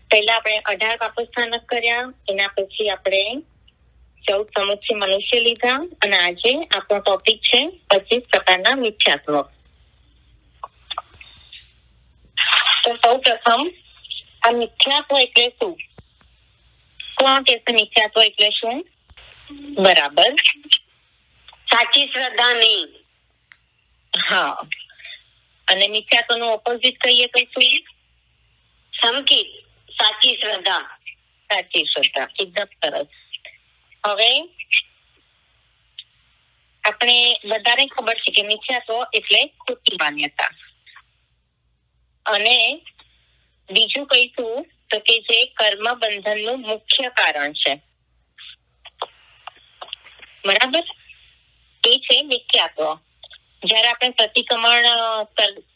પહેલા આપણે 18 પાપસ્થાનક કર્યા, એના પછી આપણે 14 સમુચ્ચય મનુષ્ય લીધા, અને આજે આપણો ટોપિક છે 25 પ્રકારના મિથ્યાત્વ. તો સૌ પ્રથમ આ મિથ્યાત્વ એટલે શું? કોણ કહેશે મિથ્યાત્વ એટલે શું? બરાબર, સાચી શ્રદ્ધા નહીં. હા, અને મિથ્યાત્વ નું ઓપોઝિટ કહીએ તો શું? સંકિત, સાચી શ્રદ્ધા. સાચી શ્રદ્ધા, એકદમ સરસ. હવે આપણે બધાને ખબર છે કે મિથ્યાત્વ એટલે ખોટી માન્યતા, અને બીજું કહીશું તો કે જે કર્મ બંધનનું મુખ્ય કારણ છે. બરાબર, એ છે મિથ્યાત્વ. જયારે આપણે પ્રતિક્રમણ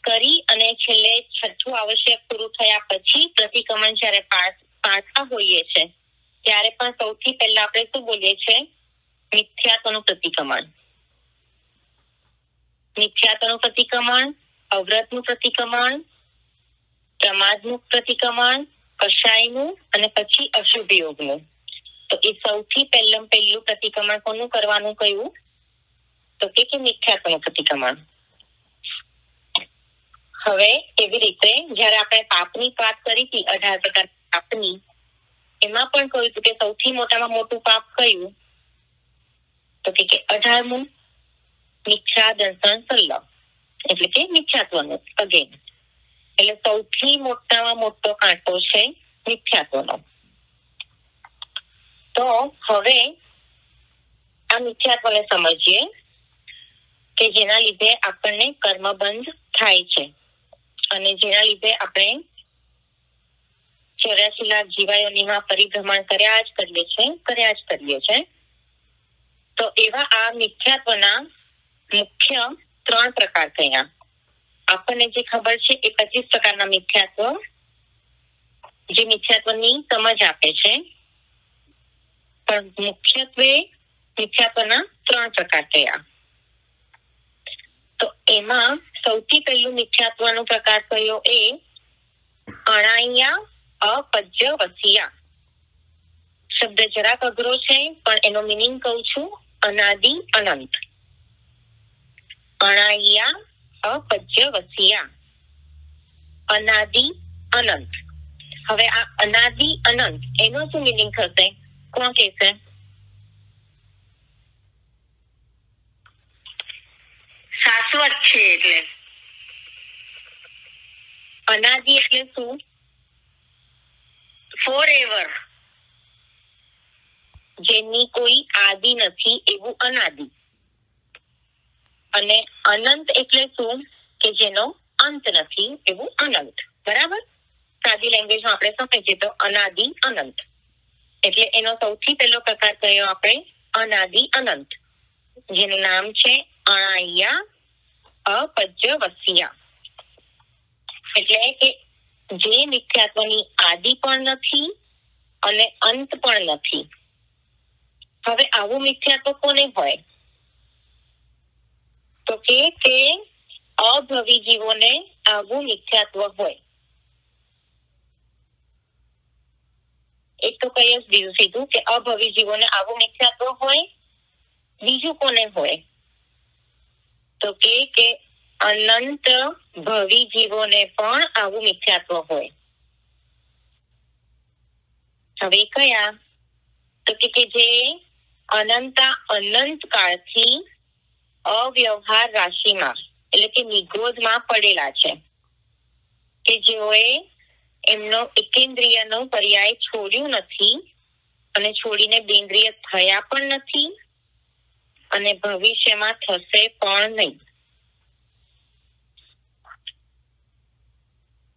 કરી અને છેલ્લે છઠ્ઠું આવશ્યક પૂરું થયા પછી પ્રતિક્રમણ જયારે પાડતા હોઈએ છે, ત્યારે પણ સૌથી પહેલા આપણે શું બોલીએ છીએ? મિથ્યાત્વનું પ્રતિક્રમણ. મિથ્યાત્વનું પ્રતિક્રમણ, અવ્રતનું પ્રતિક્રમણ, પ્રમાદનું પ્રતિક્રમણ, કષાયનું, અને પછી અશુભ યોગનું. તો એ સૌથી પહેલું પ્રતિક્રમણ કોનું કરવાનું કહ્યું? તો કે મિથ્યાત્વનું પ્રતિક્રમણ. હવે એવી રીતે જયારે આપણે પાપની વાત કરી હતી, 18 પ્રકાર પાપની, એમાં પણ કહ્યું હતું કે સૌથી મોટામાં મોટું પાપ કયું? તો કે 18મું મિથ્યા દર્શન સલ્લમ, એટલે કે મિથ્યાત્વનું અગેન. એટલે સૌથી મોટામાં મોટો કાંટો છે મિથ્યાત્વનો. તો હવે આ મિથ્યાત્વને સમજીએ કે જેના લીધે આપણને કર્મબંધ થાય છે, અને જેના લીધે આપણે 84 લાખ જીવાયોનીમાં પરિભ્રમણ કર્યા જ કરીએ છે. તો એવા આ મિથ્યાત્વના મુખ્ય 3 પ્રકાર કયા? આપણને જે ખબર છે એ 25 પ્રકારના મિથ્યાત્વ, જે મિથ્યાત્વની સમજ આપે છે. પણ મુખ્યત્વે મિથ્યાત્વના 3 પ્રકાર કયા? તો એમાં સૌથી પહેલું મિથ્યાત્વનો પ્રકાર કયો? એ અણાયા અપજ્ય વસિયા. શબ્દ જરાક અઘરો છે, પણ એનો મિનિંગ કહું છું, અનાદિ અનંત. અણાયા અપજ્ય વસિયા, અનાદિ અનંત. હવે આ અનાદિ અનંત એનો શું મિનિંગ થશે? કોણ કહેશે? શાશ્વત છે. એટલે અનાદિ એટલે શું? ફોર એવર, જેની કોઈ આદિ નથી એવું અનાદિ. અને અનંત એટલે શું? કે જેનો અંત નથી એવું અનંત. બરાબર, સાદી લેંગ્વેજમાં આપણે સમજીએ તો અનાદિ અનંત. એટલે એનો સૌથી પહેલો પ્રકાર કયો આપણે? અનાદિ અનંત, જેનું નામ છે અણાયા અપજ્ય વસિયા. એટલે કે જે મિથ્યાત્વની આદિ પણ નથી અને અંત પણ નથી. હવે આવું મિથ્યાત્વ કોને હોય? તો કે અભવી જીવોને આવું મિથ્યાત્વ હોય. એક તો કઈ જ દીધું સીધું કે અભવી જીવોને આવું મિથ્યાત્વ હોય. બીજું કોને હોય? તો કે અનંત ભવી જીવોને પણ આવું મિથ્યાત્વ હોય. હવે કયા? તો કે જે અનંત કાળથી અવ્યવહાર રાશિમાં, એટલે કે નિગ્રોધમાં પડેલા છે, કે જેઓએ એમનો એકેન્દ્રિયનો પર્યાય છોડ્યું નથી, અને છોડીને બેન્દ્રિય થયા પણ નથી, અને ભવિષ્યમાં થશે પણ નહીં.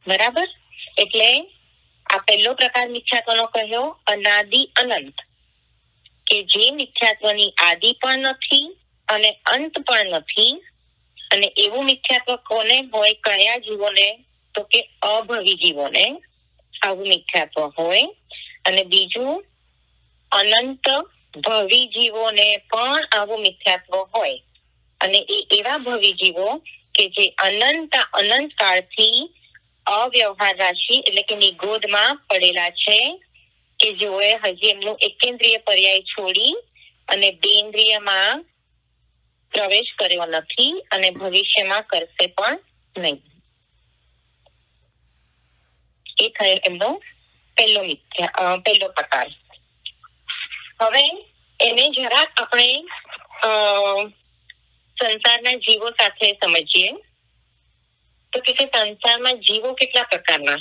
બરાબર, એટલે આ પહેલો પ્રકાર મિથ્યાત્વનો કહ્યો અનાદિ અનંત, કે જે મિથ્યાત્વની આદિ પણ નથી અને અંત પણ નથી. અને એવું મિથ્યાત્વ કોને હોય? કયા જીવોને? તો કે અભવી જીવોને આવું મિથ્યાત્વ હોય. અને બીજું અનંત ભવી જીવોને પણ આવું મિથ્યાત્વ હોય. અને એવા ભવી જીવો કે જે અનંત કાળથી અવ્યવહાર રાશિ એટલે કે નિગોદમાં પડેલા છે કે જેઓએ હજી એમનું એકેન્દ્રિય પર્યાય છોડી અને બેન્દ્રિયમાં પ્રવેશ કર્યો નથી અને ભવિષ્યમાં કરશે પણ નહીં. એ થયો એમનો પહેલો પ્રકાર. હવે એને જરાક આપણે સંસારના જીવો સાથે સમજીએ તો કે સંસારમાં જીવો કેટલા પ્રકારના?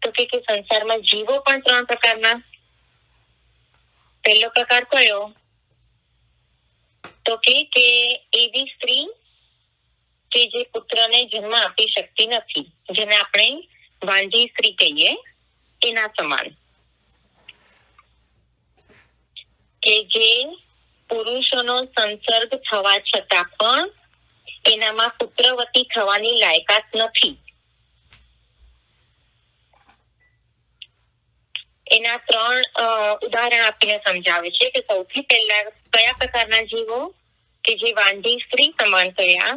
તો કે સંસારમાં જીવો પણ 3 પ્રકારના. પહેલો પ્રકાર કયો? તો કે એવી સ્ત્રી કે જે પુત્રને જન્મ આપી શકતી નથી, જેને આપણે વાંઢી સ્ત્રી કહીએ, એના સમાન. કે જે પુરુષોનો સંસર્ગ થવા છતાં પણ એનામાં પુત્રવતી થવાની લાયકાત નથી. એના 3 ઉદાહરણ આપીને સમજાવે છે કે સૌથી પહેલા કયા પ્રકારના જીવો? કે જે વાંઢી સ્ત્રી સમાન કયા?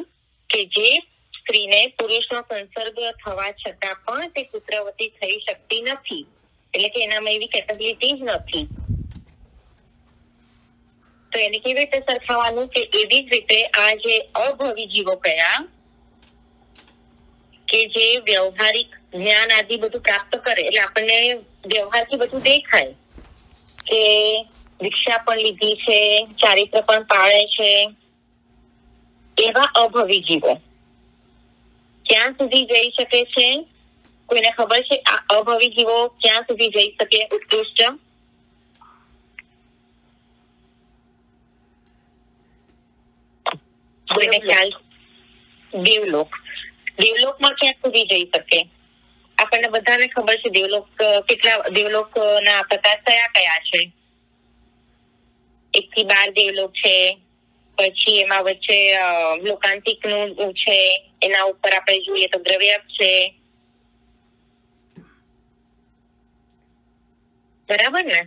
કે જે સ્ત્રીને પુરુષનો સંસર્ગ થવા છતાં પણ તે પુત્રવતી થઈ શકતી નથી, એટલે કે એનામાં એવી કેપેબિલિટી જ નથી. તો એને કેવી રીતે સરખાવવાનું? કે એવી જ રીતે આ જે અભવી જીવો કયા? કે જે વ્યવહારિક જ્ઞાન આદિ બધું પ્રાપ્ત કરે, એટલે આપણને વ્યવહારથી બધું દેખાય કે દીક્ષા પણ લીધી છે, ચારિત્ર પણ પાળે છે, એવા અભવી જીવો ક્યાં સુધી જઈ શકે છે? કોઈને ખબર છે આ અભવી જીવો ક્યાં સુધી જઈ શકે ઉત્કૃષ્ટ? કોઈને ખ્યાલ? દેવલોકમાં ક્યાં સુધી જઈ શકે? આપણને બધાને ખબર છે દેવલોક ના પ્રકાર કયા છે? 1 થી 12 દેવલોક છે. પછી એમાં વચ્ચે લોકાંતિક નું છે, એના ઉપર આપણે જોઈએ તો દ્રવ્યક છે, બરાબર ને?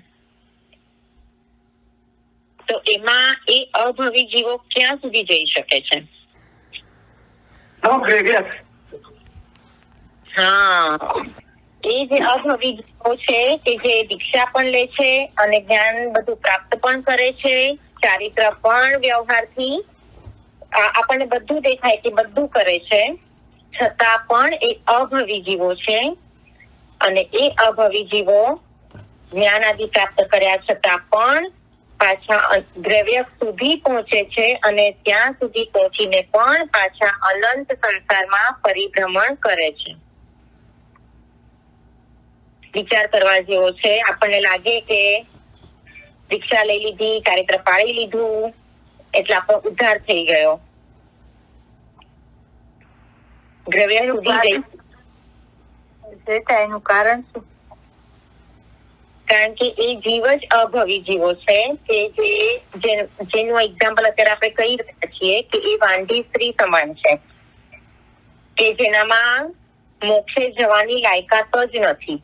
તો એમાં એ અભવી જીવો ક્યાં સુધી જઈ શકે છે? હા, એ જે અભવી જીવો છે કે જે દીક્ષા પણ લે છે અને જ્ઞાન બધું પ્રાપ્ત પણ કરે છે, ચારિત્ર પણ વ્યવહારથી આપણને બધું દેખાય કે બધું કરે છે, છતાં પણ એ અભવી જીવો છે. અને એ અભવી જીવો જ્ઞાન આદિ પ્રાપ્ત કર્યા છતાં પણ પાછા દ્રવ્ય સુધી પહોંચે છે અને ત્યાં સુધી પહોંચીને પણ પાછા અનંત સંસારમાં પરિભ્રમણ કરે છે. વિચાર કરવા જેવો છે. આપણને લાગે કે દીક્ષા લઈ લીધી, ચારિત્ર પાળી લીધું એટલે આપણો ઉદ્ધાર થઈ ગયો. દ્રવ્ય સુધી એનું કારણ શું? કારણ કે એ જીવ જ અભવી જીવો છે કે જેનું એક્ઝામ્પલ અત્યારે આપણે કહી રહ્યા છીએ કે એ વાંઢી સ્ત્રી સમાન છે કે જેનામાં મોક્ષે જવાની લાયકાત જ નથી.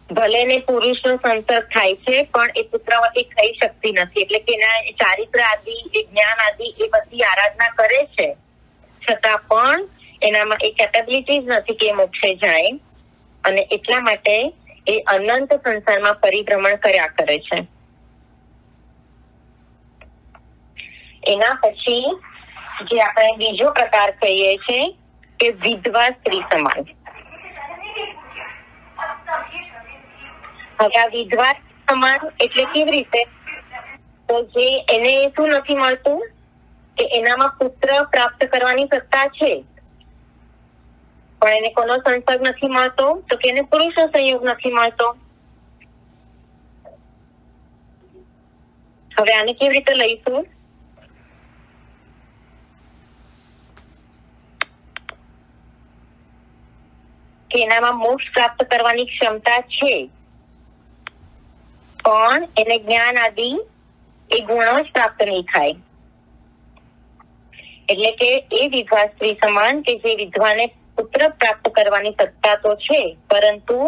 ભલે ને પુરુષનો સંસર્ગ થાય છે પણ એ પુત્રવતી થઈ શકતી નથી, એટલે કે એના ચારિત્ર આદિ, જ્ઞાન આદિ એ બધી આરાધના કરે છે, છતાં પણ એનામાં એ કેપેબિલિટી જ નથી કે મોક્ષે જાય, અને એટલા માટે એ અનંત સંસારમાં પરિભ્રમણ કર્યા કરે છે. એના પછી જે આપણે બીજો પ્રકાર કહીએ છીએ કે વિધવા સ્ત્રી સમાન. હવે આ વિધવા સમાન એટલે કેવી રીતે? તો જે એને શું નથી મળતું કે એનામાં પુત્ર પ્રાપ્ત કરવાની સત્તા છે, પણ એને કોનો સંસર્ગ નથી મળતો? તો કે એને પુરુષનો સંયોગ નથી મળતો. હવે આને કેવી રીતે લઈશું? કે એનામાં મોક્ષ પ્રાપ્ત કરવાની ક્ષમતા છે, પણ એને જ્ઞાન આદિ એ ગુણો જ પ્રાપ્ત નહીં થાય. એટલે કે એ વિધવા સ્ત્રી સમાન કે જે વિધવાને પુત્ર પ્રાપ્ત કરવાની સત્તા તો છે, પરંતુ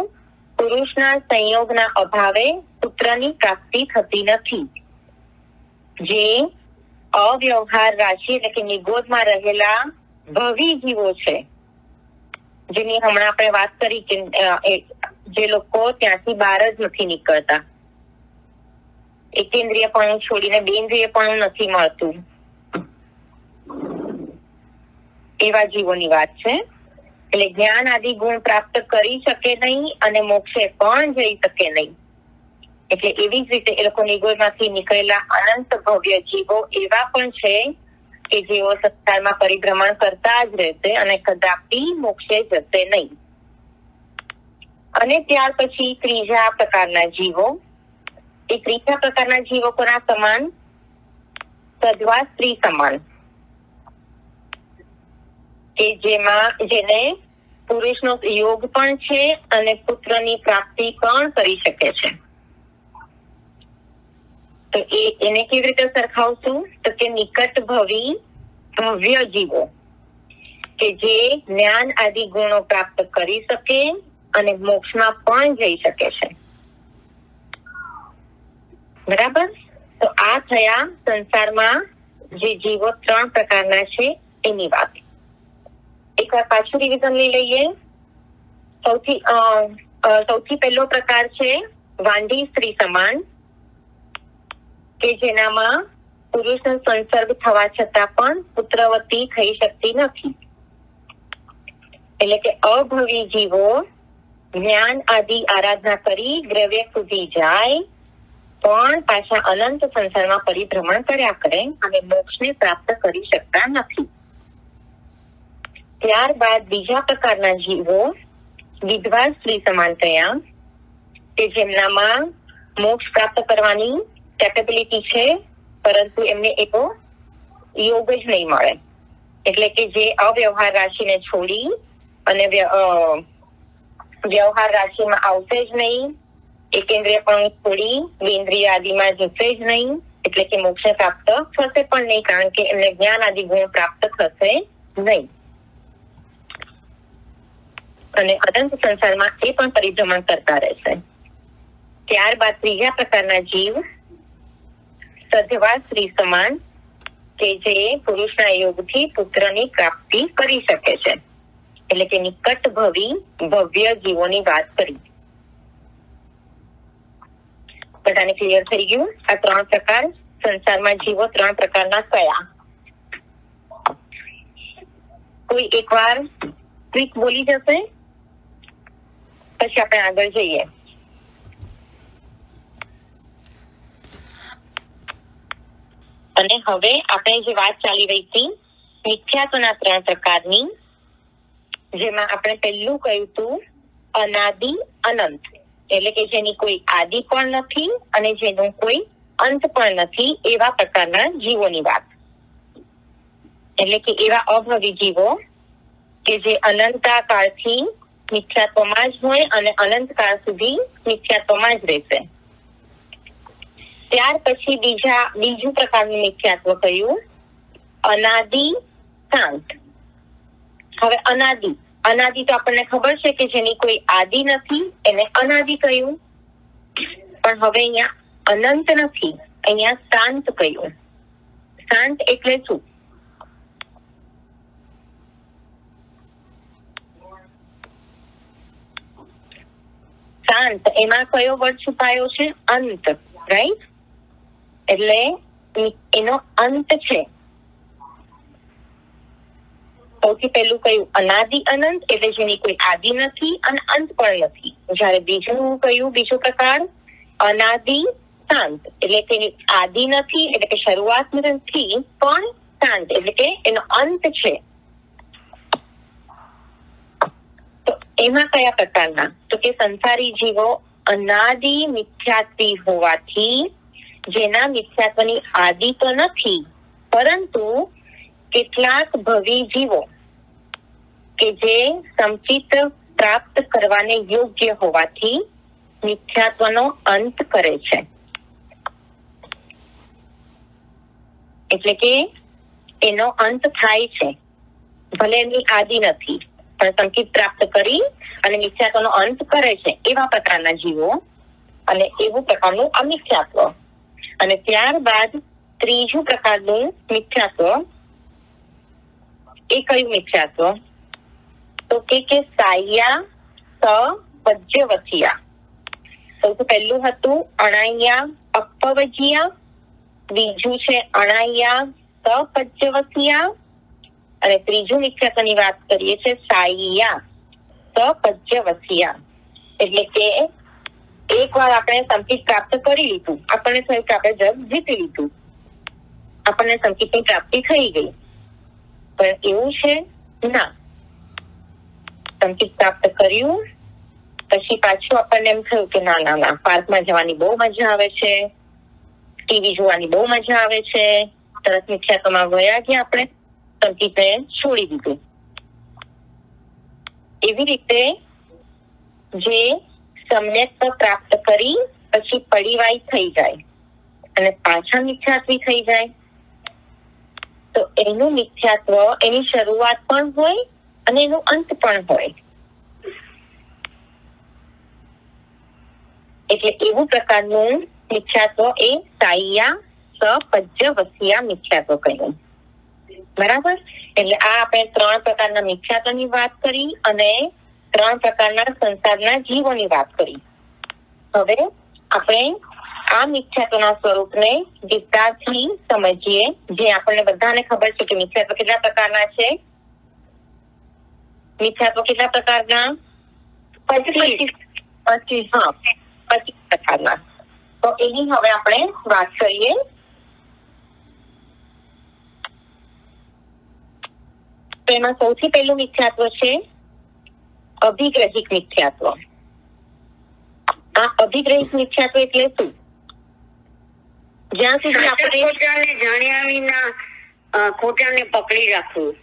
પુરુષના સંયોગના અભાવે પુત્રની પ્રાપ્તિ થતી નથી. જે અવ્યવહાર રાશિ એટલે કે નિગોદમાં રહેલા ભવી જીવો છે, જેની હમણાં આપણે વાત કરી કે જે લોકો ત્યાંથી બહાર જ નથી નીકળતા, એકેન્દ્રિયપણું છોડીને બેન્દ્રિયપણું નથી મળતું, એવા જીવોની વાત છે. એટલે જ્ઞાન આદિ ગુણ પ્રાપ્ત કરી શકે નહીં અને મોક્ષે પણ જઈ શકે નહીં. એટલે એવી જ રીતે એ લોકો નિગોદમાંથી નીકળેલા અનંત ભવ્ય જીવો એવા પણ છે કે જેઓ સંસારમાં પરિભ્રમણ કરતા જ રહેશે અને કદાપી મોક્ષે જશે નહીં. અને ત્યાર પછી ત્રીજા પ્રકારના જીવો, એ ત્રીજા પ્રકારના જીવો કોના સમાન? સદ્વા સ્ત્રી સમાન, કે જેને પુરુષનો યોગ પણ છે અને પુત્રની પ્રાપ્તિ પણ કરી શકે છે. તો એને કેવી રીતે સરખાવશું? તો કે નિકટ ભવ્ય જીવો કે જે જ્ઞાન આદિ ગુણો પ્રાપ્ત કરી શકે અને મોક્ષમાં પણ જઈ શકે છે. બરાબર? તો આ થયા સંસારમાં જે જીવો 3 પ્રકારના છે એની વાત. એકવાર પાછું રિવિઝન લઈ લઈએ. સૌથી પહેલો પ્રકાર છે વાંઢી સ્ત્રી સમાન, કે જેનામાં પુરુષનો સંસર્ગ થવા છતાં પણ પુત્રવતી થઈ શકતી નથી. એટલે કે અભવી જીવો જ્ઞાન આદિ આરાધના કરી દ્રવ્ય સુધી જાય પણ પાછા અનંત સંસારમાં પરિભ્રમણ કર્યા કરે અને મોક્ષને પ્રાપ્ત કરી શકતા નથી. ત્યારબાદ બીજા પ્રકારના જીવો વિધવા સ્ત્રી સમાન થયા, કે જેમનામાં મોક્ષ પ્રાપ્ત કરવાની કેપેબિલિટી છે પરંતુ એમને એવો યોગ જ નહીં મળે. એટલે કે જે અવ્યવહાર રાશિને છોડી અને વ્યવહાર રાશિમાં આવશે જ નહીં, એકેન્દ્રિયપણું છોડી બેન્દ્રિય આદિમાં જશે જ નહીં, એટલે કે મોક્ષ પ્રાપ્ત થશે પણ નહીં, કારણ કે એમને જ્ઞાન આદિ ગુણ પ્રાપ્ત થશે નહીં અને અનંત સંસારમાં એ પણ પરિભ્રમણ કરતા રહેશે. ત્યારબાદ ત્રીજા પ્રકારના જીવ સધવા સ્ત્રી સમાન, કે જે પુરુષના યોગથી પુત્રની પ્રાપ્તિ કરી શકે છે. એટલે કે નિકટ ભવ્ય જીવોની વાત કરી. બધાને ક્લિયર થઈ ગયું? આ 3 પ્રકાર સંસારમાં જીવો 3 પ્રકારના કયા? કોઈ એકવાર ક્વિક બોલી જશે, પછી આપણે આગળ જઈએ. અને હવે આપણે જે વાત ચાલી રહી હતી મિથ્યાત્વના 3 પ્રકારની, જેમાં આપણે પહેલું કહ્યું હતું અનાદિ અનંત, એટલે કે જેની કોઈ આદિ પણ નથી અને જેનો કોઈ અંત પણ નથી, એવા પ્રકારના જીવોની વાત. એટલે કે એવા અભવી જીવો કે જે અનંતા કાળથી મિથ્યાત્વમાં જ હોય અને અનંત કાળ સુધી મિથ્યાત્વમાં જ રહેશે. ત્યાર પછી બીજું પ્રકારનું મિથ્યાત્વ કહ્યું અનાદિ શાંત. હવે અનાદિ તો આપણને ખબર છે કે જેની કોઈ આદિ નથી, એને અનાદિ કહ્યું. પણ હવે અહીંયા અનંત નથી, અહીંયા શાંત કહ્યું. શાંત એટલે શું? શાંત એમાં કયો વર્ડ છુપાયો છે? અંત. રાઈટ? એટલે એનો અંત છે. સૌથી પહેલું કયું અનાદિ અનંત, એટલે જેની કોઈ આદિ નથી અને અંત પણ નથી. જયારે બીજો પ્રકાર અનાદિ શાંત, એટલે તેની આદિ નથી, એટલે કે શરૂઆત નથી પણ શાંત, એટલે કે એનો અંત છે. તો એમાં કયા પ્રકારના? તો કે સંસારી જીવો અનાદિ મિથ્યાત્વી હોવાથી, જેના મિથ્યાત્વની આદિ તો નથી, પરંતુ કેટલાક ભવી જીવો કે જે સંચિત પ્રાપ્ત કરવાને યોગ્ય હોવાથી મિથ્યાત્વનો અંત કરે છે. એટલે કે એનો અંત થાય છે, ભલે એની આદિ નથી પણ સંચિત પ્રાપ્ત કરી અને મિથ્યાત્વનો અંત કરે છે, એવા પ્રકારના જીવો અને એવું પ્રકારનું અમિથ્યાત્વ. અને ત્યારબાદ ત્રીજું પ્રકારનું મિથ્યાત્વ એ કયું મિથ્યાત્વ? તો કે સાહ્યા સપજ્યવસિયા. સૌથી પહેલું હતું અણાયા અપવજિયા, બીજું છે અણાયા સપજ્યવસિયા, અને ત્રીજું મિથ્યાત્વની વાત કરીએ છીએ સાહ્યા સપજ્યવસિયા. એટલે કે એક વાર આપણે સંકેત પ્રાપ્ત કરી લીધું, આપણને થયું કે આપણે જગ જીતી લીધું, આપણને સંકેતની પ્રાપ્તિ થઈ ગઈ, પણ એવું છે ના. સંકેત પ્રાપ્ત કર્યું પછી પાછું આપણને એમ થયું કે ના ના ના, પાર્કમાં જવાની બહુ મજા આવે છે, ટીવી જોવાની બહુ મજા આવે છે, તરત મિથ્યાત્વમાં ગયા કે આપણે સંકેતને છોડી દીધું. એવી રીતે જે સમ્યક્ત્વ પ્રાપ્ત કરી પછી પડીવાઈ થઈ જાય અને પાછા મિથ્યાત્વી થઈ જાય, તો એનું મિથ્યાત્વ એની શરૂઆત પણ હોય અને એનો અંત પણ હોય. એટલે એવું પ્રકારનું મિથ્યાત્વ એ સાહ્યા સપજ્યવસિયા મિથ્યાત્વ કહ્યું. બરાબર? એટલે આ આપણે 3 પ્રકારના મિથ્યાત્વની વાત કરી અને 3 પ્રકારના સંસારના જીવોની વાત કરી. હવે આપણે આ મિથ્યાત્વના સ્વરૂપને વિસ્તારથી સમજીએ. જે આપણને બધાને ખબર છે કે મિથ્યાત્વ કેટલા પ્રકારના છે. મિથ્યાત્વ કેટલા પ્રકારના? 25 પ્રકારના. તો એની હવે આપણે વાત કરીએ. તો એમાં સૌથી પહેલું મિથ્યાત્વ છે અભિગ્રહિક મિથ્યાત્વ. આ અભિગ્રહિક મિથ્યાત્વ એટલે શું? જ્યાં સુધી આપણે ખોટાને જાણ્યા વિના ખોટાને પકડી રાખવું.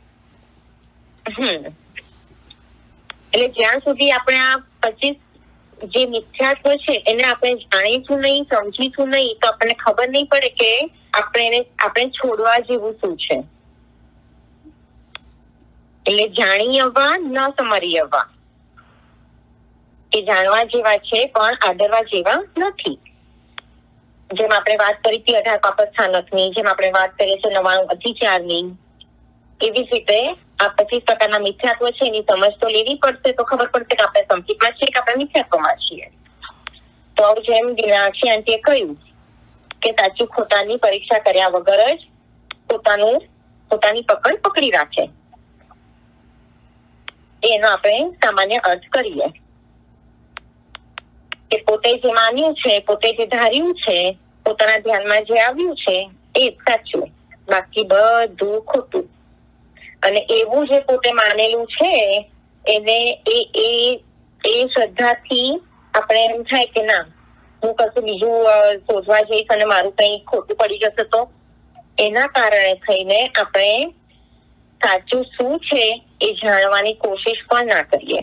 એટલે જ્યાં સુધી આપણે આ 25 જે મિથ્યાત્વ છે એને આપણે જાણીશું નહીં, સમજીશું નહીં, તો આપણને ખબર નહીં પડે કે આપણે છોડવા જેવું શું છે. એટલે જાણી આવવા ન સમરી આવવા, એ જાણવા જેવા છે પણ આદરવા જેવા નથી. જેમ આપણે વાત કરી હતી 18 પાપડ સ્થાનકની, જેમ આપણે વાત કરીએ છીએ 99 અતિચારની, એવી જ રીતે આ 25 પ્રકારના મિથ્યાત્વ છે એની સમજ તો લેવી પડશે, તો ખબર પડશે કે આપણે સંકેતમાં છીએ કે આપણે મિથ્યાત્વમાં છીએ. તો જેમ દિનાક્ષી આંટીએ કહ્યું કે સાચું ખોટાની પરીક્ષા કર્યા વગર જ પોતાની પકડ પકડી રાખે, એનો આપણે સામાન્ય અર્થ કરીએ કે પોતે જે માન્યું છે, પોતે જે ધાર્યું છે, પોતાના ધ્યાનમાં જે આવ્યું છે એ સાચું, બાકી બધું ખોટું. અને એવું જે પોતે માનેલું છે એને એ શ્રદ્ધાથી આપણે એમ થાય કે ના, હું કશું બીજું શોધવા જઈશ અને મારું કઈ ખોટું પડી જશે, તો એના કારણે થઈને આપણે સાચું શું છે એ જાણવાની કોશિશ પણ ના કરીએ.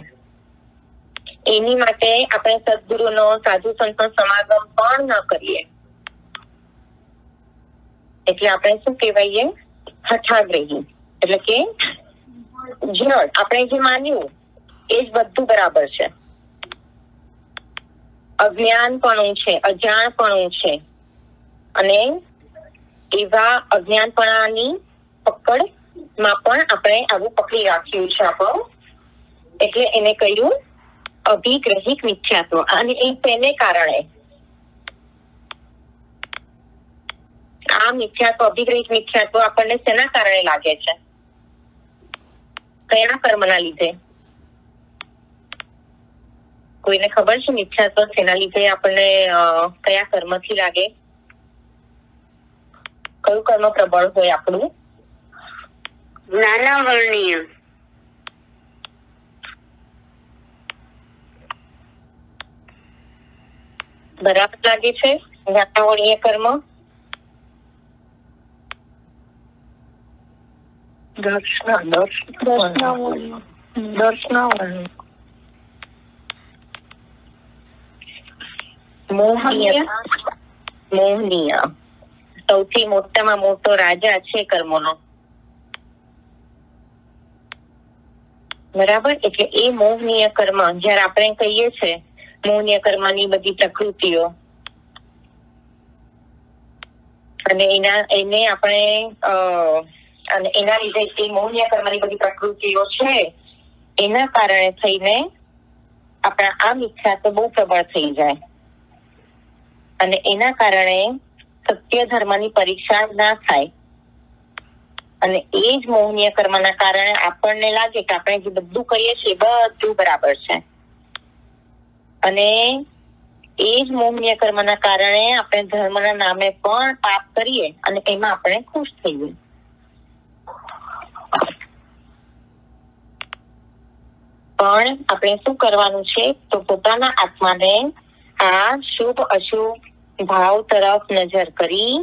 એની માટે આપણે સદગુરુનો, સાધુ સંતનો સમાગમ પણ ન કરીએ. એટલે આપણે શું કહેવાઈએ? હઠાગ્રહી. એટલે કે આપણે જે માન્યું એ જ બધું બરાબર છે. અજ્ઞાનપણું છે, અજાણપણું છે, અને એવા અજ્ઞાનપણાની પકડમાં પણ આપણે આવું પકડી રાખ્યું છે આપણું. એટલે એને કહ્યું અભિગ્રહિક મિથ્યાત્વ. અને એ તેને કારણે આ મિથ્યાત્વ, અભિગ્રહિક મિથ્યાત્વ આપણને શેના કારણે લાગે છે? કયા કર્મના લીધે? કોઈને ખબર છે મિથ્યાત્વ શેના લીધે આપણને, કયા કર્મથી લાગે? કયું કર્મ પ્રબળ હોય આપણું? નાના વર્ણીય. બરાબર લાગે છે નાના વર્ણીય કર્મ? મોહનીય. સૌથી મોટામાં મોટો રાજા છે કર્મોનો. બરાબર? એટલે એ મોહનીય કર્મ, જયારે આપણે કહીએ છીએ મોહનીય કર્મની બધી પ્રકૃતિઓ, અને એને આપણે અને એના લીધે જે મૌન્ય કર્મની બધી પ્રકૃતિઓ છે એના કારણે થઈને આપણા આ મિથ્યાત્વ બહુ પ્રબળ થઈ જાય અને એના કારણે સત્ય ધર્મની પરીક્ષા ના થાય અને એ જ મૌન્ય કર્મના કારણે આપણને લાગે કે આપણે જે બધું કરીએ છીએ બધું બરાબર છે અને એ જ મૌન્ય કર્મના કારણે આપણે ધર્મના નામે પણ પાપ કરીએ અને એમાં આપણે ખુશ થઈએ. પણ આપણે શું કરવાનું છે તો પોતાના આત્માને આ શુભ અશુભ ભાવ તરફ નજર કરી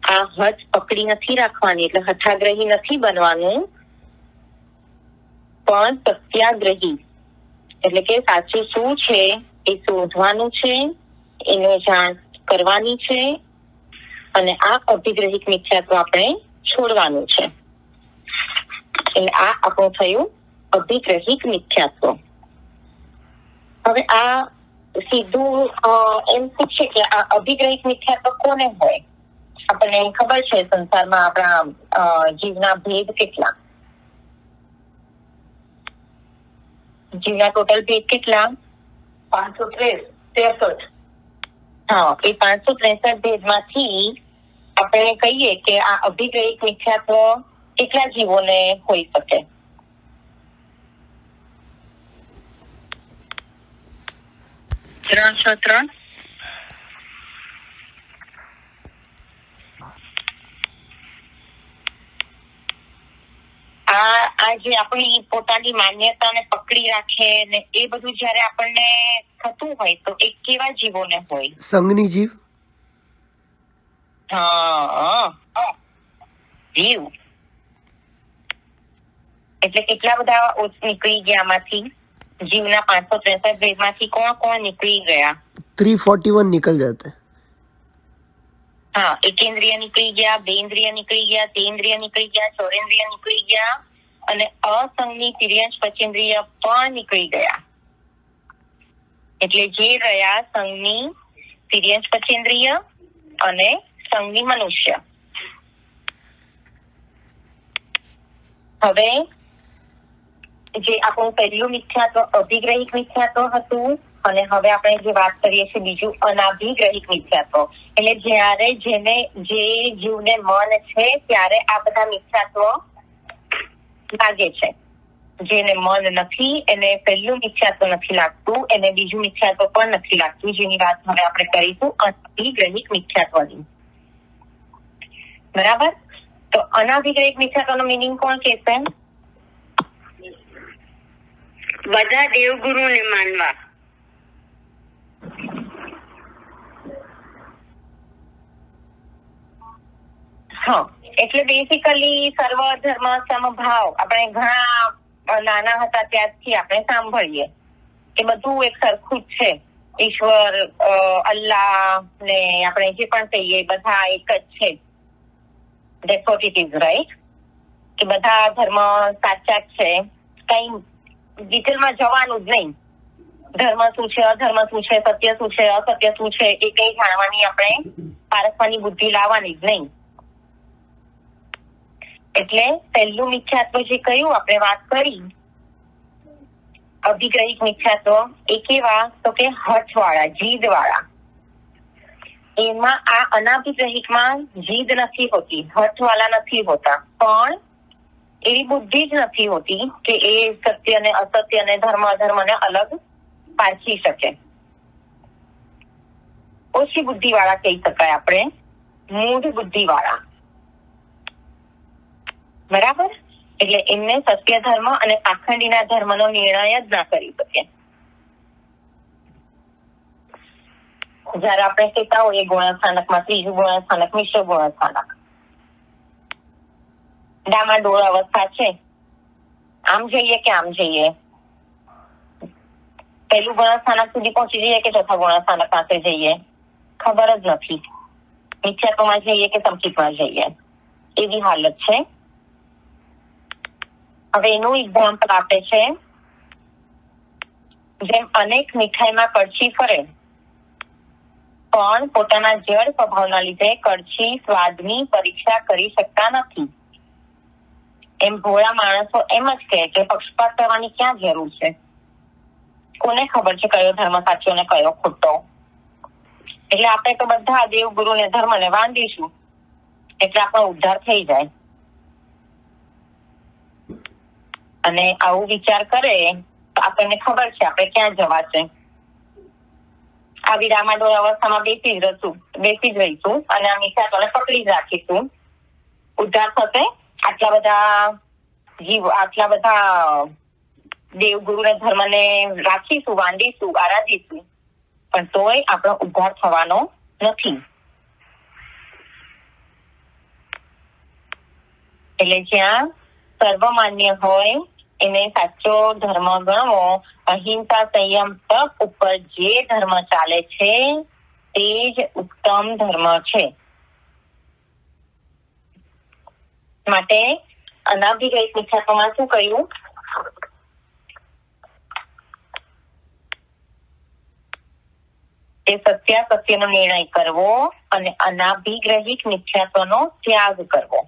આ હઠ પકડી નથી રાખવાની, એટલે હઠાગ્રહી નથી બનવાનું, પણ સત્યાગ્રહી એટલે કે સાચું શું છે એ શોધવાનું છે, એને જાણ કરવાની છે અને આ અભિગ્રહિત મિથ્યાત્વ આપણે છોડવાનું છે. એટલે આ આપણું થયું અભિગ્રહિત મિથ્યાત્વ. હવે આ સીધું એમ પૂછે કે આ અભિગ્રહિત મિથ્યાત્વ કોને હોય? આપણને ખબર છે સંસારમાં આપણા જીવના ભેદ કેટલા? જીવના ટોટલ ભેદ કેટલા? 563. હા, એ 563 ભેદમાંથી આપણે કહીએ કે આ અભિગ્રહિત મિથ્યાત્વ કેટલા જીવોને હોઈ શકે? ત્રણ. આ જે આપણી પોતાની માન્યતાને પકડી રાખે ને એ બધું જયારે આપણને થતું હોય તો એ કેવા જીવોને હોય? સંઘની જીવ. હા, જીવ એટલે કેટલા બધા નીકળી ગયા આમાંથી? જીવના 563 ભેદમાંથી કોણ નીકળી ગયા? 341 निकल जाते. हाँ, एकेंद्रिय निकली गया, बेन्द्रिय निकली गया, तेन्द्रिय निकली गया, चौरेन्द्रिय निकली गया અને અસંગની તિર્યંશ પચેન્દ્રિય પણ નીકળી ગયા. એટલે જે રહ્યા સંઘની તિર્યંશ પચેન્દ્રિય અને સંઘની મનુષ્ય. હવે જે આપણું પહેલું મિથ્યાત્વ અભિગ્રહિત મિથ્યાત્વ હતું અને હવે આપણે જે વાત કરીએ છીએ બીજું અનાભિગ્રહિત મિથ્યાત્વ. એટલે જ્યારે જે જીવને મન છે ત્યારે આ બધા મિથ્યાત્વ લાગે છે. જેને મન નથી એને પહેલું મિથ્યાત્વ નથી લાગતું, એને બીજું મિથ્યાત્વ પણ નથી લાગતું, જેની વાત હવે આપણે કરીશું અનાભિગ્રહિત મિથ્યાત્વની. બરાબર? તો અનાભિગ્રહિત મિથ્યાત્વનો મિનિંગ કોણ કહેશે? બધા દેવગુરુને માનવા. હા, એટલે બેસિકલી સર્વ ધર્મ સમભાવ આપણે ઘણા નાના હતા ત્યારથી આપણે સાંભળીએ કે બધું એક સરખું જ છે. ઈશ્વર, અલ્લાહ ને આપણે જે પણ કહીએ બધા એક જ છે. That's what it is, right? કે બધા ધર્મ સાચા જ છે. કઈ ડિટેલમાં જવાનું જ નહીં. ધર્મ શું છે, અધર્મ શું છે, સત્ય શું છે, અસત્ય શું છે એ કઈ જાણવાની આપણે પારખવાની બુદ્ધિ લાવવાની જ નહીં. એટલે પહેલું મિથ્યાત્વ જે કહ્યું આપણે વાત કરી અભિગ્રહિત મિથ્યાત્વ એ કેવા તો કે હઠ વાળા, જીદ વાળા. એમાં આ અનાભિગ્રહિતમાં જીદ નથી હોતી, હઠ વાળા નથી હોતા, પણ એવી બુદ્ધિ જ નથી હોતી કે એ સત્ય ને અસત્ય ને ધર્મ અધર્મને અલગ પારખી શકે. ઓછી બુદ્ધિ વાળા કહી શકાય આપણે, મૂઢ બુદ્ધિ વાળા. બરાબર? એટલે એમને સત્ય ધર્મ અને પાખંડીના ધર્મનો નિર્ણય જ ના કરી શકે. જયારે આપણે કહેતા હોઈએ ગુણસ્થાનકમાં ત્રીજું ગુણસ્થાનક, મિશ્ર ગુણસ્થાનક, ડામાડોળ અવસ્થા છે, આમ જઈએ કે આમ જઈએ, પહેલું ગુણસ્થાનક સુધી પહોંચી જઈએ કે ચોથા ગુણસ્થાનક પાસે જઈએ, ખબર જ નથી. મિથ્યાત્વમાં જઈએ કે સંકિતમાં જઈએ, એવી હાલત છે. હવે એનું એક્ઝામ્પલ આપે છે, જેમ અનેક મીઠાઈમાં કડછી ફરે પણ પોતાના જળ સ્વભાવના લીધે કડછી સ્વાદની પરીક્ષા કરી શકતા નથી. એમ ભોળા માણસો એમ જ કહે કે પક્ષપાત કરવાની ક્યાં જરૂર છે? કોને ખબર છે કયો ધર્મ સાચો ને કયો ખોટો? એટલે આપણે તો બધા દેવગુરુ ને ધર્મ ને વાંધીશું એટલે આપણો ઉદ્ધાર થઈ જાય. અને આવું વિચાર કરે તો આપણને ખબર છે આપણે ક્યાં જવાશે. આવી રામાડોળ અવસ્થામાં બેસી જ રહીશું અને આ મિથ્યાત્વને પકડી જ રાખીશું. ઉદ્ધાર થશે? આટલા બધા દેવગુરુ ને ધર્મ ને રાખીશું, વાંધીશું, આરાધીશું, પણ તોય આપણો ઉદ્ધાર થવાનો નથી. એટલે જ્યાં સર્વમાન્ય હોય એને સાચો ધર્મ ગણવો. અહિંસા, સંયમ, તપ ઉપર જે ધર્મ ચાલે છે તે જ ઉત્તમ ધર્મ છે. માટે અનાભિગત મિથ્યાત્વમાં શું કહ્યું? તે સત્યાસત્યનો નિર્ણય કરવો અને અનાભિગ્રહિક મિથ્યાત્વનો ત્યાગ કરવો.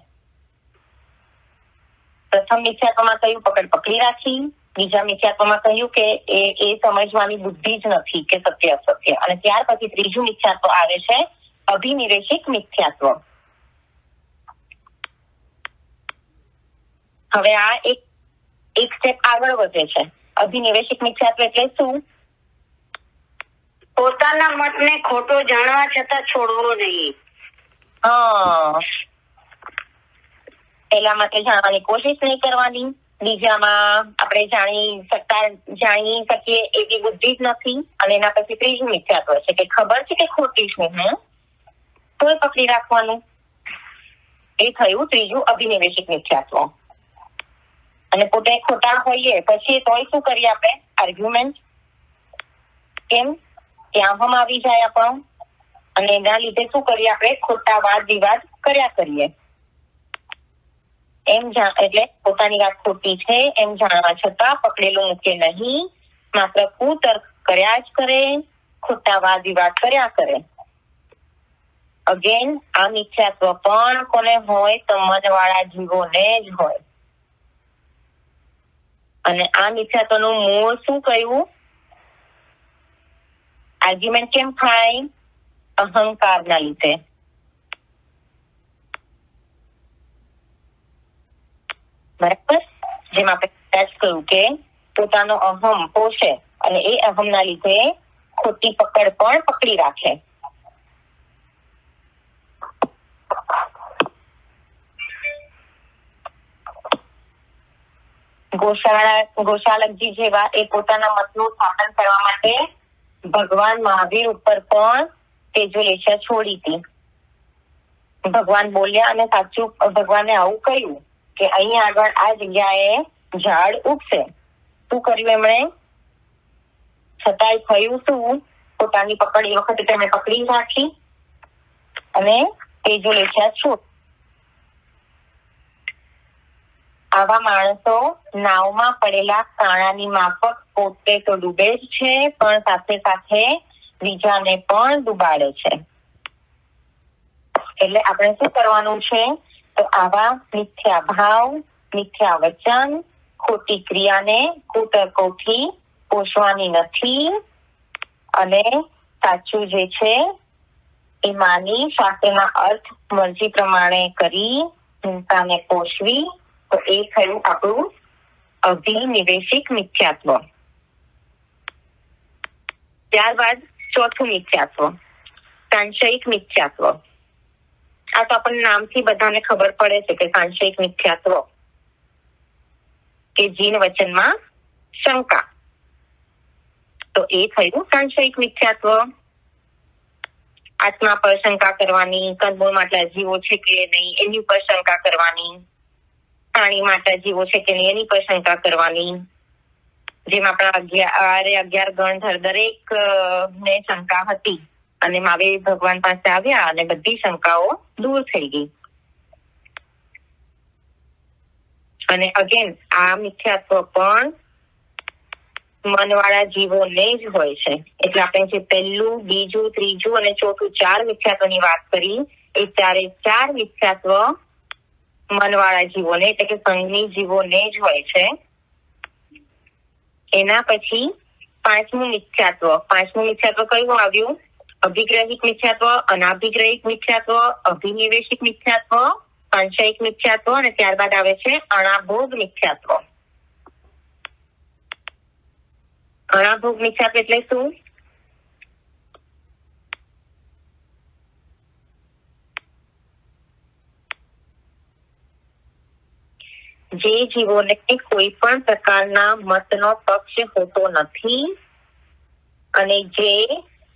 પ્રથમ મિથ્યાત્વમાં કહ્યું પકડી રાખી. બીજા મિથ્યાત્વમાં કહ્યું કે એ સમજવાની બુદ્ધિ જ નથી કે સત્ય અસત્ય. અને ત્યાર પછી ત્રીજું મિથ્યાત્વ આવે છે અભિનિવેશિક મિથ્યાત્વ. હવે આ એક સ્ટેપ આગળ વધે છે. અભિનિવેશિક મિથ્યાત્વ એટલે શું? પોતાના મતને ખોટો જાણવા છતાં છોડવો નહીં. પહેલા માટે જાણવાની કોશિશ નહીં કરવાની. બીજામાં આપણે જાણી શકીએ એવી બુદ્ધિ જ નથી. અને એના પછી ત્રીજું મિથ્યાત્વ છે કે ખબર છે કે ખોટી છું હું, તોય પકડી રાખવાનું. એ થયું ત્રીજું અભિનિવેશિક મિથ્યાત્વ. અને પોતે ખોટા હોઈએ પછી તોય શું કરીએ આપણે? આર્ગ્યુમેન્ટ. કેમ? ત્યાં હમ આવી જાય આપણો. અને એના લીધે શું કરીએ આપણે? ખોટા વાદ વિવાદ કર્યા કરીએ. એટલે પોતાની વાત ખોટી છે એમ જાણવા છતાં પકડેલું મૂકે નહીં. માત્ર કુતર્ક કર્યા જ કરે, ખોટા વાદ વિવાદ કર્યા કરે. અગેન આ મિથ્યાત્વ પણ કોને હોય તો મનવાળા જીવોને જ હોય. અને આ મિથ્યાત્વનું મૂળ શું કહ્યું? આર્ગ્યુમેન્ટ કેમ થાય? અહંકારના લીધે. બરાબર? જેમ આપણે કહ્યું કે પોતાનો અહમ પોષે અને એ અહમના લીધે ખોટી પકડ પણ પકડી રાખે. ગોશાલકજી જેવા એ પોતાના મતનું સ્થાપન કરવા માટે ભગવાન મહાવીર ઉપર પણ તેજોલેશા છોડી હતી. ભગવાન બોલ્યા અને સાચું ભગવાને આવું કહ્યું કે અહીંયા આગળ આ જગ્યાએ ઝાડ ઉગશે. શું કર્યું એમણે? છતાંય થયું શું? પોતાની પકડ એ વખતે તેમણે પકડી રાખી અને તેજોલેશા છોડ. આવા માણસો નાવમાં પડેલા કાણાની માફક પોતે તો ડૂબે જ છે, પણ સાથે સાથે બીજાને પણ ડૂબાડે છે. એટલે આપણે શું કરવાનું છે? તો આવા મિથ્યા ભાવ, મિથ્યા વચન, ખોટી ક્રિયાને કુતર્કોથી પોષવાની નથી. અને સાચું જે છે એ માની શાસ્ત્રના અર્થ મરજી પ્રમાણે કરી હિંસાને પોષવી. તો એ થયું આપણું અભિનિવેશિક મિથ્યાત્વ. ત્યારબાદ ચોથું મિથ્યાત્વ સાંશયિક મિથ્યાત્વ. આ તો આપણને નામથી બધાને ખબર પડે છે કે સાંશયિક મિથ્યાત્વ કે જીન વચનમાં શંકા. તો એ થયું સાંશયિક મિથ્યાત્વ. આત્મા પર શંકા કરવાની, કંદમૂળ માટલા જીવો છે કે નહીં એની ઉપર શંકા કરવાની, પાણી માટલા જીવો છે કે નહીં એની પર શંકા કરવાની. જેમ આપણા 11 ગણધર દરેક ને શંકા હતી અને મહાવીર ભગવાન પાસે આવ્યા અને બધી શંકાઓ દૂર થઈ ગઈ. અને અગેન આ મિથ્યાત્વ પણ મનવાળા જીવોને જ હોય છે. એટલે આપણે જે પહેલું, બીજું, ત્રીજું અને ચોથું 4 મિથ્યાત્વની વાત કરી, એ 4 મિથ્યાત્વ મનવાળા જીવોને એટલે કે સંગની જીવોને જ હોય છે. એના પછી પાંચમું મિથ્યાત્વ કયું આવ્યું? અભિગ્રહિક મિથ્યાત્વ, અનાભિગ્રહિક મિથ્યાત્વ, અભિનિવેશિક મિથ્યાત્વ, પાંચયિક મિથ્યાત્વ અને ત્યારબાદ આવે છે અણાભોગ મિથ્યાત્વ. અણાભોગ મિથ્યાત્વ એટલે શું? જે જીવોને કોઈ પણ પ્રકારના મતનો પક્ષ હોતો નથી અને જે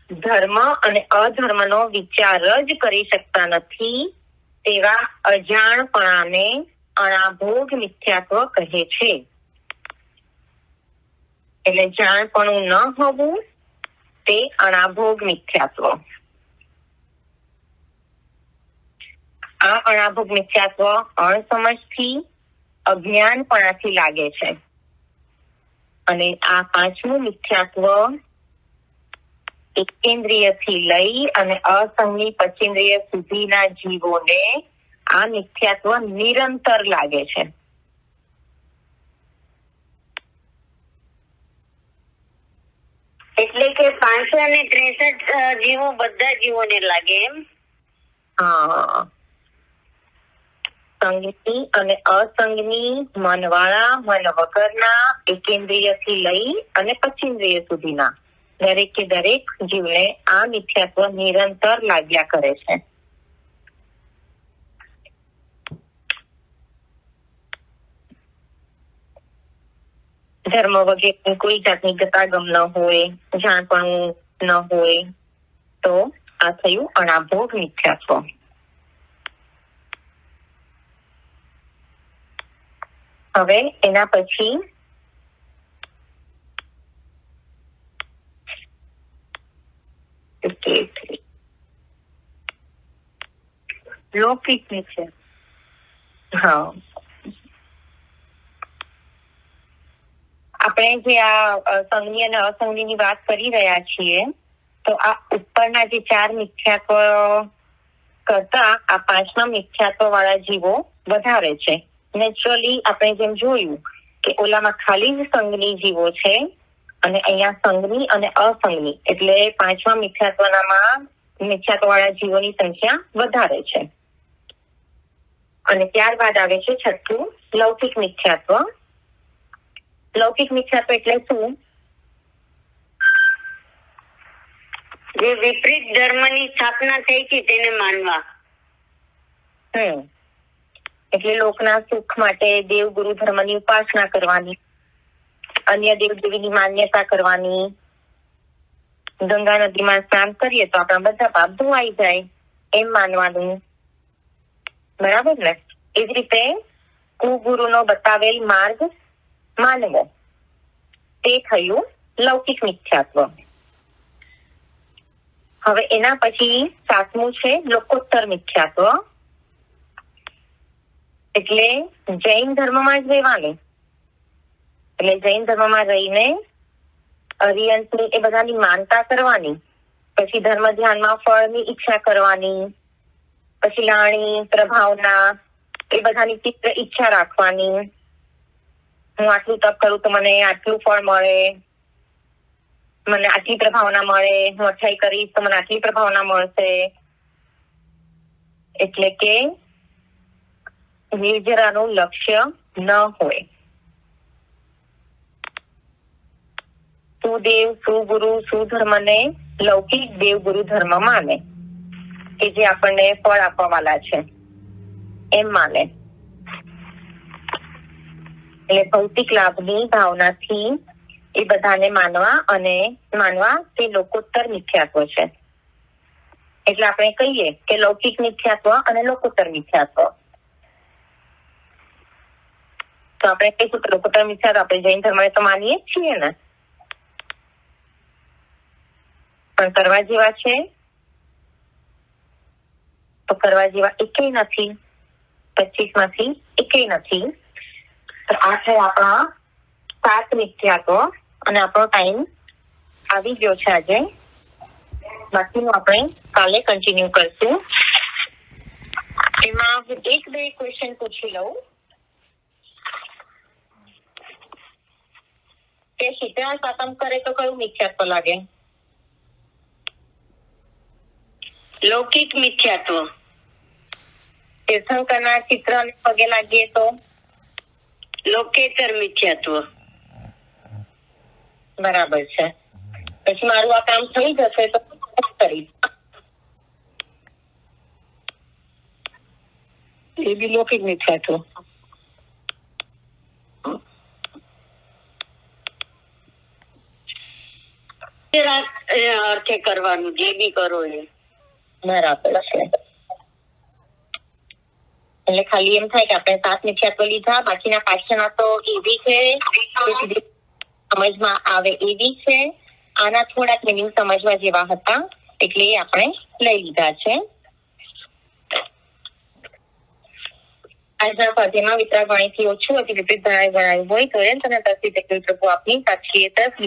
ધર્મ અને અધર્મનો વિચાર જ કરી શકતા નથી, તેવા અજાણપણાને અણાભોગ મિથ્યાત્વ કહે છે. એટલે જાણપણું ન હોવું તે અણાભોગ મિથ્યાત્વ. આ અણાભોગ મિથ્યાત્વ અણસમજથી, અજ્ઞાનપણાથી લાગે છે. અને આ પાંચમું મિથ્યાત્વ એકેન્દ્રિયથી લઈ અને અસંગની પચેન્દ્રિય સુધીના જીવોને આ મિથ્યાત્વ નિરંતર લાગે છે. એટલે કે 563 જીવો બધા જીવોને લાગે એમ? હા. સંગની અને અસંગની, મનવાળા, મન વગરના, એકેન્દ્રિયથી લઈ અને પચેન્દ્રિય સુધીના દરેકે દરેક જીવને આ મિથ્યાત્વ નિરંતર લાગ્યા કરે છે. ધર્મ વગેરે કોઈ જાતની ગતાગમ ન હોય, જાણપણું ન હોય, તો આ થયું અણાભોગ મિથ્યાત્વ. હવે એના પછી લૌકિક મિથ્યા. હા, આપણે જે આ સંગની અને અસંગની વાત કરી રહ્યા છીએ, તો આ ઉપરના જે 4 મિથ્યાત્વ કરતા આ પાંચમા મિથ્યાત્વ વાળા જીવો વધારે છે. નેચરલી આપણે જેમ જોયું કે ઓલામાં ખાલી જ સંગની જીવો છે અને અહીંયા સંગની અને અસંગની એટલે પાંચમા મિથ્યાત્વ વાળા જીવોની સંખ્યા વધારે છે. અને ત્યારબાદ આવે છે છઠ્ઠું લૌકિક મિથ્યાત્વ. લૌકિક મિથ્યાત્વ એટલે શું? જે વિપરીત ધર્મની સ્થાપના થઈ છે તેને માનવા. એટલે લોકના સુખ માટે દેવગુરુ ધર્મની ઉપાસના કરવાની, અન્ય દેવદેવીની માન્યતા કરવાની, ગંગા નદીમાં સ્નાન કરીએ તો આપણા બધા પાપ ધોવાઈ જાય એમ માનવાનું. બરાબર ને? એ જ રીતે કુગુરુનો બતાવેલ માર્ગ માનવો, તે થયું લૌકિક મિથ્યાત્વ. હવે એના પછી 7મું છે લોકોત્તર મિથ્યાત્વ. એટલે જૈન ધર્મમાં જ રહેવાનું. એટલે જૈન ધર્મમાં રહીને અરિયન્સની એ બધાની માનતા કરવાની, પછી ધર્મ ધ્યાનમાં ફળની ઈચ્છા કરવાની, પછી લાણી, પ્રભાવના એ બધાની તીવ્ર ઈચ્છા રાખવાની. હું આટલું તપ કરું તો મને આટલું ફળ મળે, મને આટલી પ્રભાવના મળે, હું અઠાઈ કરીશ તો મને આટલી પ્રભાવના મળશે. એટલે કે નિર્જરાનું લક્ષ્ય ન હોય. સુદેવ, સુગુરુ, સુધર્મને લૌકિક દેવગુરુ ધર્મ માને કે જે આપણને ફળ આપવા વાળા છે એમ માને. એટલે ભૌતિક લાભની ભાવનાથી એ બધાને માનવા તે લોકોત્તર મિથ્યાત્વ છે. એટલે આપણે કહીએ કે લૌકિક મિથ્યાત્વ અને લોકોત્તર મિથ્યાત્વ. તો આપણે કહીશું કે લોકોત્તર મિથ્યાત્વ આપણે જૈન ધર્મને તો માનીએ જ છીએ ને, પણ કરવા જેવા છે તો કરવા જેવા એકેય નથી. 25 માંથી એકેય નથી. તો આ છે આપણા 7 મિથ્યાત્વ અને આપણો ટાઈમ આવી ગયો છે આજે. બાકીનું આપણે કાલે કન્ટિન્યુ કરશું. એમાં હું 1-2 ક્વેશ્ચન પૂછી લઉં કે શીતળા સાતમ કરે તો કયું મિથ્યાત્વ લાગે? લૌકિક મિથ્યાત્વ. તીર્થંકરના ચિત્રને પગે લાગીએ તો? લોકેતર મિથ્યાત્વ. બરાબર છે. પછી મારું આ કામ થઈ જશે તો હું કરીશ. એ બી લૌકિક મિથ્યાત્વ. અર્થે કરવાનું, જે બી કરો એ. બરાબર છે. એટલે ખાલી એમ થાય કે આપણે 7 મિથ્યાત્વ લીધા, બાકીના પાછળના તો એવી છે સમજમાં આવે એવી છે, આના થોડાક મિનિંગ સમજવા જેવા હતા એટલે એ આપણે લઈ લીધા છે. આજના સ્વાધ્યાયમાં વિતરાગ વાણીથી ઓછું હતી વિપરીત ગણાયું હોય તો તમે 10 રીતે કોઈ પ્રભુ આપની સાક્ષી 10